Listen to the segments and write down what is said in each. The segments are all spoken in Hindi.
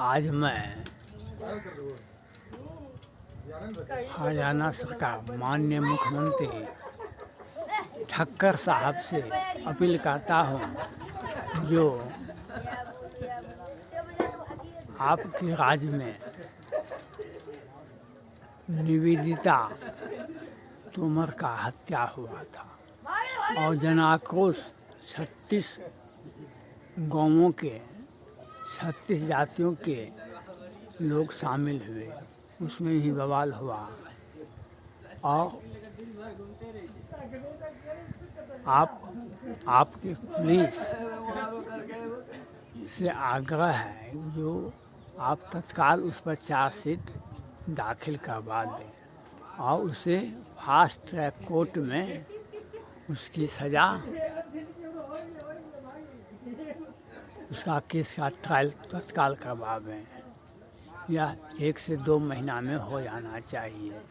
आज मैं हरियाणा सरकार माननीय मुख्यमंत्री ठक्कर साहब से अपील करता हूँ, जो आपके राज्य में निवेदिता तोमर का हत्या हुआ था और जन आक्रोश 36 गांवों के 36 जातियों के लोग शामिल हुए, उसमें ही बवाल हुआ। और आपके पुलिस से आग्रह है जो आप तत्काल उस पर चार्जशीट दाखिल करवा दें और उसे फास्ट ट्रैक कोर्ट में उसकी सज़ा, उसका केस का ट्रायल तत्काल करवावें। यह 1 से 2 महीना में हो जाना चाहिए।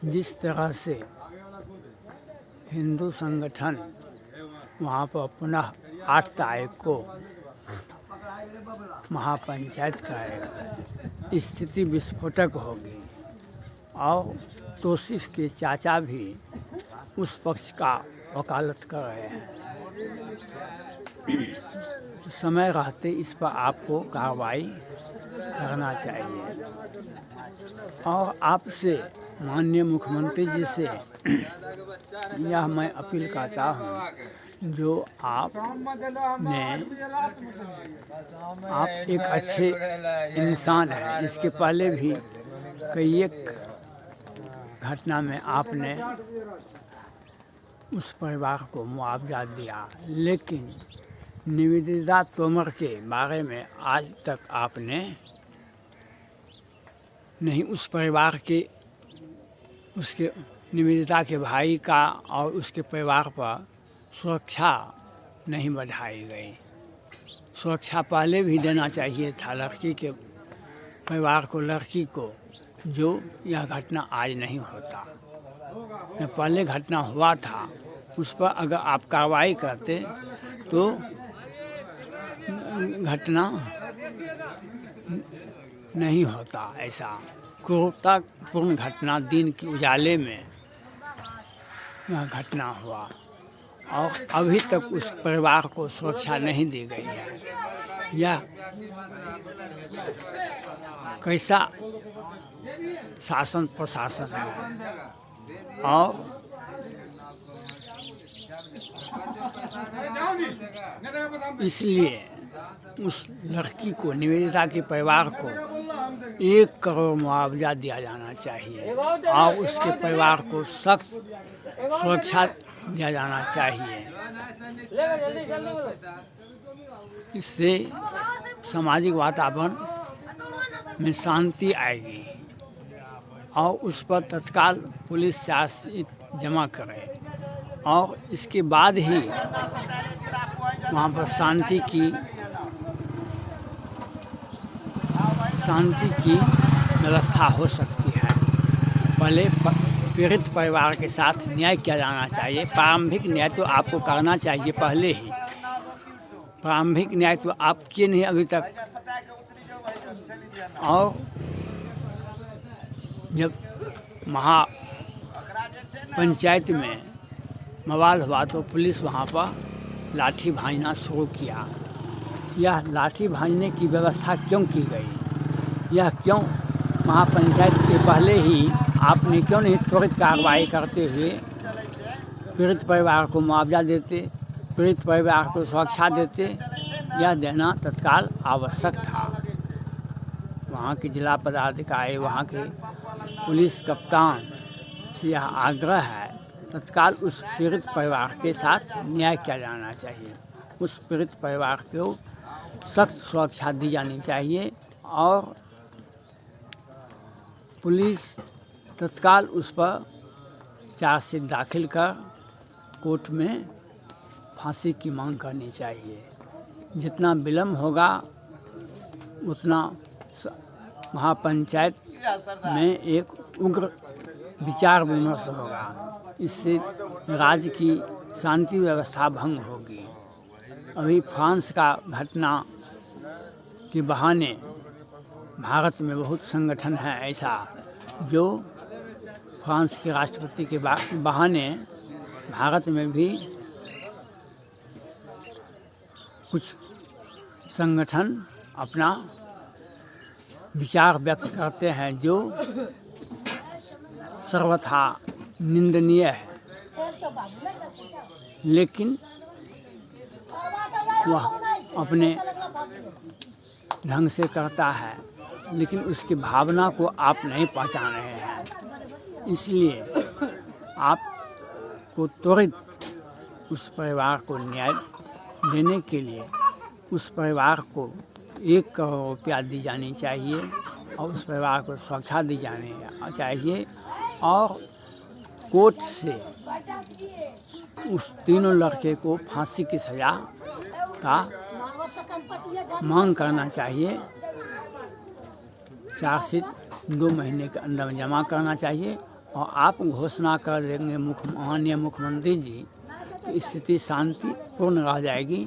जिस तरह से हिंदू संगठन वहाँ पर पुनः 8 तारीख को महापंचायत करेगा, स्थिति विस्फोटक होगी और तौसीफ के चाचा भी उस पक्ष का वकालत कर रहे हैं। समय रहते इस पर आपको कार्रवाई करना चाहिए और आपसे माननीय मुख्यमंत्री जी से यह मैं अपील करता हूँ, जो आप एक अच्छे इंसान हैं। इसके पहले भी कई एक घटना में आपने उस परिवार को मुआवजा दिया, लेकिन निवेदिता तोमर के बारे में आज तक आपने नहीं उस परिवार के, उसके निवेदिता के भाई का और उसके परिवार पर सुरक्षा नहीं बढ़ाई गई। सुरक्षा पहले भी देना चाहिए था लड़की के परिवार को, लड़की को, जो यह घटना आज नहीं होता। यह पहले घटना हुआ था, उस पर अगर आप कार्रवाई करते तो घटना नहीं होता। ऐसा क्रूरतापूर्ण घटना दिन के उजाले में यह घटना हुआ और अभी तक उस परिवार को सुरक्षा नहीं दी गई है। यह कैसा शासन प्रशासन है। और इसलिए उस लड़की को, निवेदिता के परिवार को 1 करोड़ मुआवजा दिया जाना चाहिए और उसके परिवार को सख्त सुरक्षा दिया जाना चाहिए। इससे सामाजिक वातावरण में शांति आएगी और उस पर तत्काल पुलिस चार्जशीट जमा करे और इसके बाद ही वहाँ पर शांति की व्यवस्था हो सकती है। पहले पीड़ित परिवार के साथ न्याय किया जाना चाहिए। प्रारंभिक न्याय तो आपको करना चाहिए पहले ही। प्रारंभिक न्याय तो आप किए नहीं अभी तक। और जब महापंचायत में बवाल हुआ तो पुलिस वहाँ पर लाठी भांजना शुरू किया। यह लाठी भांजने की व्यवस्था क्यों की गई? यह क्यों महापंचायत के पहले ही आपने क्यों नहीं त्वरित कार्रवाई करते हुए पीड़ित परिवार को मुआवजा देते, पीड़ित परिवार को सुरक्षा देते? यह देना तत्काल आवश्यक था। वहाँ के जिला पदाधिकारी, वहाँ के पुलिस कप्तान से यह आग्रह है, तत्काल उस पीड़ित परिवार के साथ न्याय किया जाना चाहिए। उस पीड़ित परिवार को सख्त सुरक्षा दी जानी चाहिए और पुलिस तत्काल उस पर चार्जशीट दाखिल कर कोर्ट में फांसी की मांग करनी चाहिए। जितना विलम्ब होगा उतना महापंचायत में एक उग्र विचार विमर्श होगा। इससे राज्य की शांति व्यवस्था भंग होगी। अभी फ्रांस का घटना के बहाने भारत में बहुत संगठन है ऐसा जो फ्रांस के राष्ट्रपति के बहाने भारत में भी कुछ संगठन अपना विचार व्यक्त करते हैं जो सर्वथा निंदनीय है, लेकिन वह अपने ढंग से करता है, लेकिन उसकी भावना को आप नहीं पहचान रहे हैं। इसलिए आपको त्वरित उस परिवार को न्याय देने के लिए उस परिवार को 1 करोड़ रुपया दी जानी चाहिए और उस परिवार को सुरक्षा दी जानी चाहिए और कोर्ट से उस तीनों लड़के को फांसी की सज़ा का मांग करना चाहिए। चार्जशीट 2 महीने के अंदर में जमा करना चाहिए और आप घोषणा कर देंगे माननीय मुख्यमंत्री जी तो स्थिति शांतिपूर्ण रह जाएगी।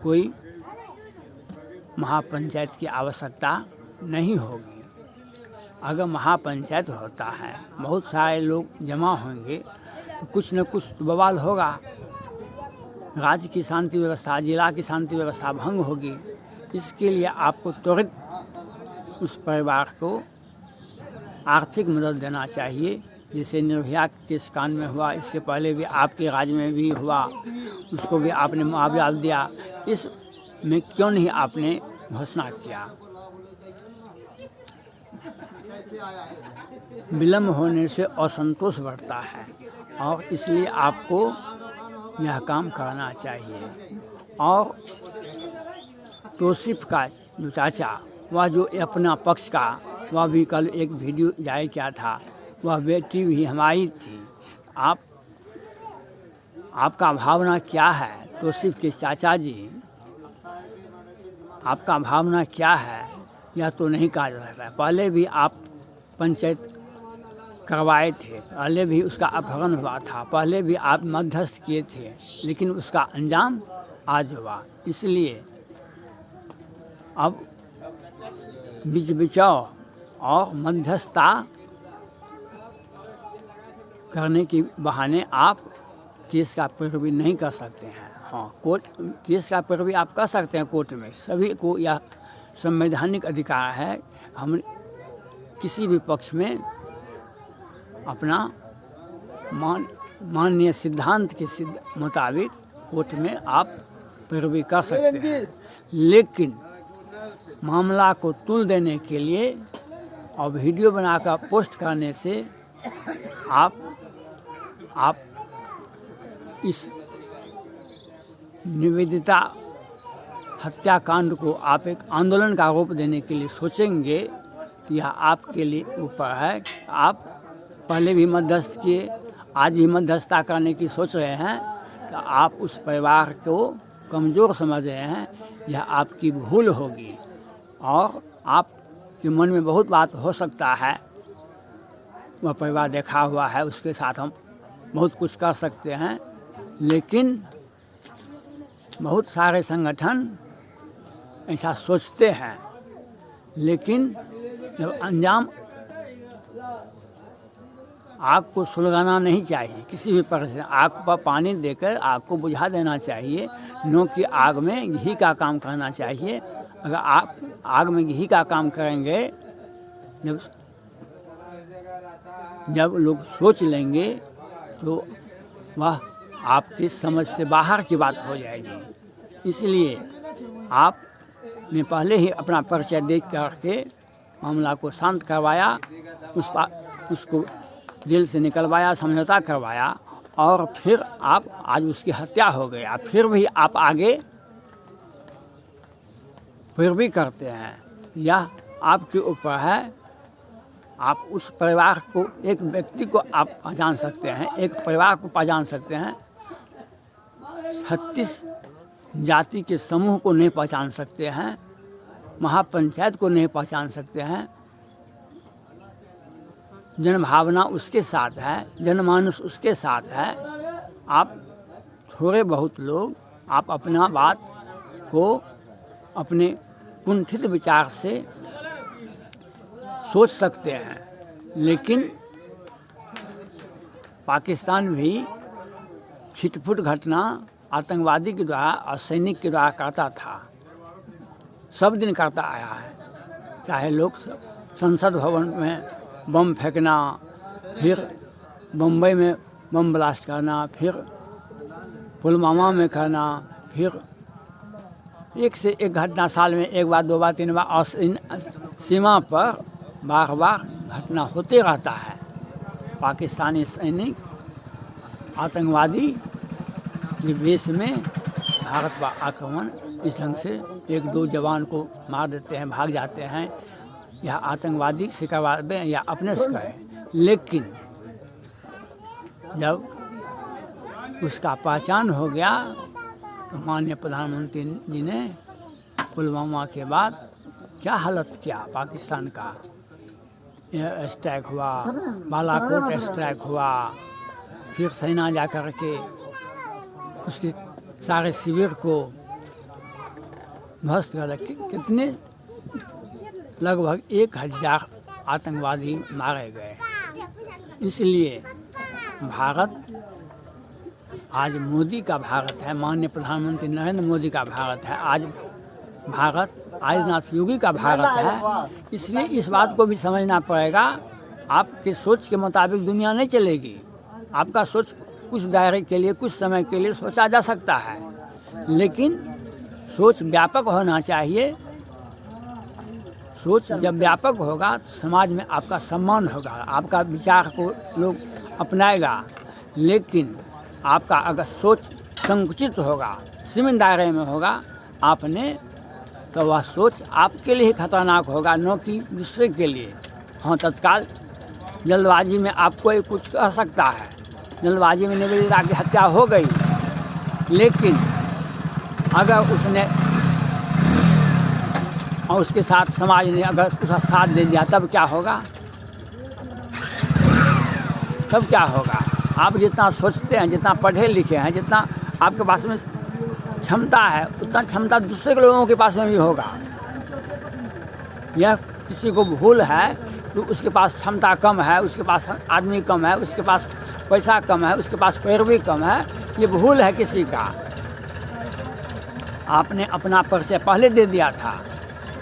कोई महापंचायत की आवश्यकता नहीं होगी। अगर महापंचायत होता है, बहुत सारे लोग जमा होंगे तो कुछ न कुछ तो बवाल होगा, राज्य की शांति व्यवस्था, जिला की शांति व्यवस्था भंग होगी। इसके लिए आपको त्वरित उस परिवार को आर्थिक मदद देना चाहिए, जैसे निर्भया केस कांड में हुआ, इसके पहले भी आपके राज्य में भी हुआ, उसको भी आपने मुआवजा दिया। इसमें क्यों नहीं आपने घोषणा किया? विलम्ब होने से असंतोष बढ़ता है और इसलिए आपको यह काम करना चाहिए। और तौसीफ का जो चाचा, वह जो अपना पक्ष का, वह भी कल एक वीडियो जारी किया था, वह बेटी भी हमारी थी। आपका भावना क्या है? तौसीफ के चाचा जी, आपका भावना क्या है? यह तो नहीं कहा जा सकता है। पहले भी आप पंचायत करवाए थे, पहले भी उसका अपहरण हुआ था, पहले भी आप मध्यस्थ किए थे, लेकिन उसका अंजाम आज हुआ। इसलिए अब बीच बिचाव और मध्यस्थता करने के बहाने आप केस का पैरवी नहीं कर सकते हैं। हाँ, कोर्ट केस का पैरवी आप कर सकते हैं कोर्ट में, सभी को यह संवैधानिक अधिकार है। हम किसी भी पक्ष में अपना माननीय सिद्धांत के मुताबिक कोर्ट में आप पैरवी कर सकते हैं, लेकिन मामला को तुल देने के लिए और वीडियो बनाकर पोस्ट करने से आप इस निवेदिता हत्याकांड को आप एक आंदोलन का रूप देने के लिए सोचेंगे तो यह आपके लिए ऊपर है। आप पहले भी मध्यस्थ किए, आज भी मध्यस्थता करने की सोच रहे हैं, तो आप उस परिवार को कमज़ोर समझ रहे हैं। यह आपकी भूल होगी और आपके मन में बहुत बात हो सकता है, वह परिवार देखा हुआ है, उसके साथ हम बहुत कुछ कर सकते हैं, लेकिन बहुत सारे संगठन ऐसा सोचते हैं, लेकिन जब अंजाम आग को सुलगाना नहीं चाहिए। किसी भी प्रकार से आग पर पानी देकर आग को बुझा देना चाहिए, न कि आग में घी का काम करना चाहिए। अगर आप आग में घी का काम करेंगे, जब लोग सोच लेंगे तो वह आपकी समझ से बाहर की बात हो जाएगी। इसलिए आपने पहले ही अपना परिचय देख करके मामला को शांत करवाया, उसको जेल से निकलवाया, समझौता करवाया और फिर आप आज उसकी हत्या हो गया, फिर भी आप आगे फिर भी करते हैं। यह आपके ऊपर है। आप उस परिवार को, एक व्यक्ति को आप पहचान सकते हैं, एक परिवार को पहचान सकते हैं, 36 जाति के समूह को नहीं पहचान सकते हैं, महापंचायत को नहीं पहचान सकते हैं। जनभावना उसके साथ है, जनमानस उसके साथ है। आप थोड़े बहुत लोग आप अपना बात को अपने कुंठित विचार से सोच सकते हैं, लेकिन पाकिस्तान भी छिटपुट घटना आतंकवादी के द्वारा और सैनिक के द्वारा करता था, सब दिन करता आया है। चाहे लोग संसद भवन में बम फेंकना, फिर बम्बई में बम ब्लास्ट करना, फिर पुलवामा में करना, फिर एक से एक घटना साल में एक बार, 2 बार, 3 बार, और सीमा पर बार बार घटना होते रहता है। पाकिस्तानी सैनिक आतंकवादी के वेश में भारत पर आक्रमण इस ढंग से 1-2 जवान को मार देते हैं, भाग जाते हैं, या आतंकवादी से करवाए या अपने से करें। लेकिन जब उसका पहचान हो गया तो माननीय प्रधानमंत्री जी ने पुलवामा के बाद क्या हालत किया पाकिस्तान का। एयर स्ट्राइक हुआ, बालाकोट स्ट्राइक हुआ, फिर सेना जा कर के उसके सारे शिविर को ध्वस्त कर कितने लगभग 1000 आतंकवादी मारे गए। इसलिए भारत आज मोदी का भारत है, माननीय प्रधानमंत्री नरेंद्र मोदी का भारत है, आज भारत आदित्यनाथ योगी का भारत है। इसलिए इस बात को भी समझना पड़ेगा, आपके सोच के मुताबिक दुनिया नहीं चलेगी। आपका सोच कुछ दायरे के लिए, कुछ समय के लिए सोचा जा सकता है, लेकिन सोच व्यापक होना चाहिए। सोच जब व्यापक होगा तो समाज में आपका सम्मान होगा, आपका विचार को लोग अपनाएगा। लेकिन आपका अगर सोच संकुचित होगा, सीमित दायरे में होगा आपने, तो वह सोच आपके लिए ही खतरनाक होगा, न कि दूसरे के लिए। हाँ, तत्काल जल्दबाजी में आप कोई कुछ कर सकता है, जल्दबाजी में निवेदिता की हत्या हो गई, लेकिन अगर उसने और उसके साथ समाज ने अगर उसका साथ दे दिया, तब क्या होगा? तब क्या होगा? आप जितना सोचते हैं, जितना पढ़े लिखे हैं, जितना आपके पास में क्षमता है, उतना क्षमता दूसरे के लोगों के पास में भी होगा। यह किसी को भूल है कि उसके पास क्षमता कम है, उसके पास आदमी कम है, उसके पास पैसा कम है, उसके पास पैरवी कम है, ये भूल है किसी का। आपने अपना परिचय पहले दे दिया था,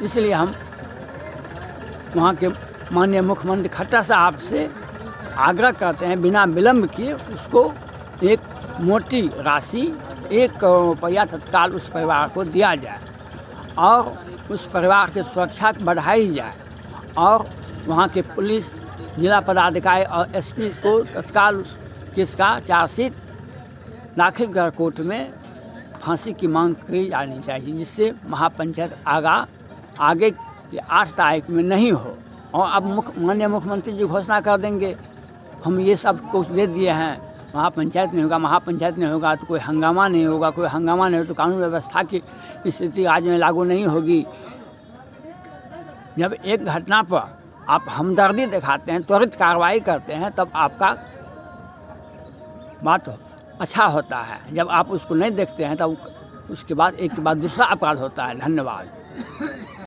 इसलिए हम वहाँ के माननीय मुख्यमंत्री खट्टर साहब से आग्रह करते हैं, बिना विलम्ब किए उसको एक मोटी राशि 1 करोड़ रुपया तत्काल उस परिवार को दिया जाए और उस परिवार की सुरक्षा बढ़ाई जाए, और वहाँ के पुलिस, जिला पदाधिकारी और एसपी को तत्काल उस केस का चार्जशीट दाखिल कर कोर्ट में फांसी की मांग की जानी चाहिए, जिससे महापंचायत आगे की 8 तारीख में नहीं हो। और अब माननीय मुख्यमंत्री जी घोषणा कर देंगे, हम ये सब कुछ दे दिए हैं, महापंचायत नहीं होगा, महापंचायत नहीं होगा तो कोई हंगामा नहीं होगा, कोई हंगामा नहीं हो तो कानून व्यवस्था की स्थिति राज्य में लागू नहीं होगी। जब एक घटना पर आप हमदर्दी दिखाते हैं, त्वरित कार्रवाई करते हैं, तब आपका बात अच्छा होता है। जब आप उसको नहीं देखते हैं तब उसके बाद एक के बाद दूसरा अपराध होता है। धन्यवाद।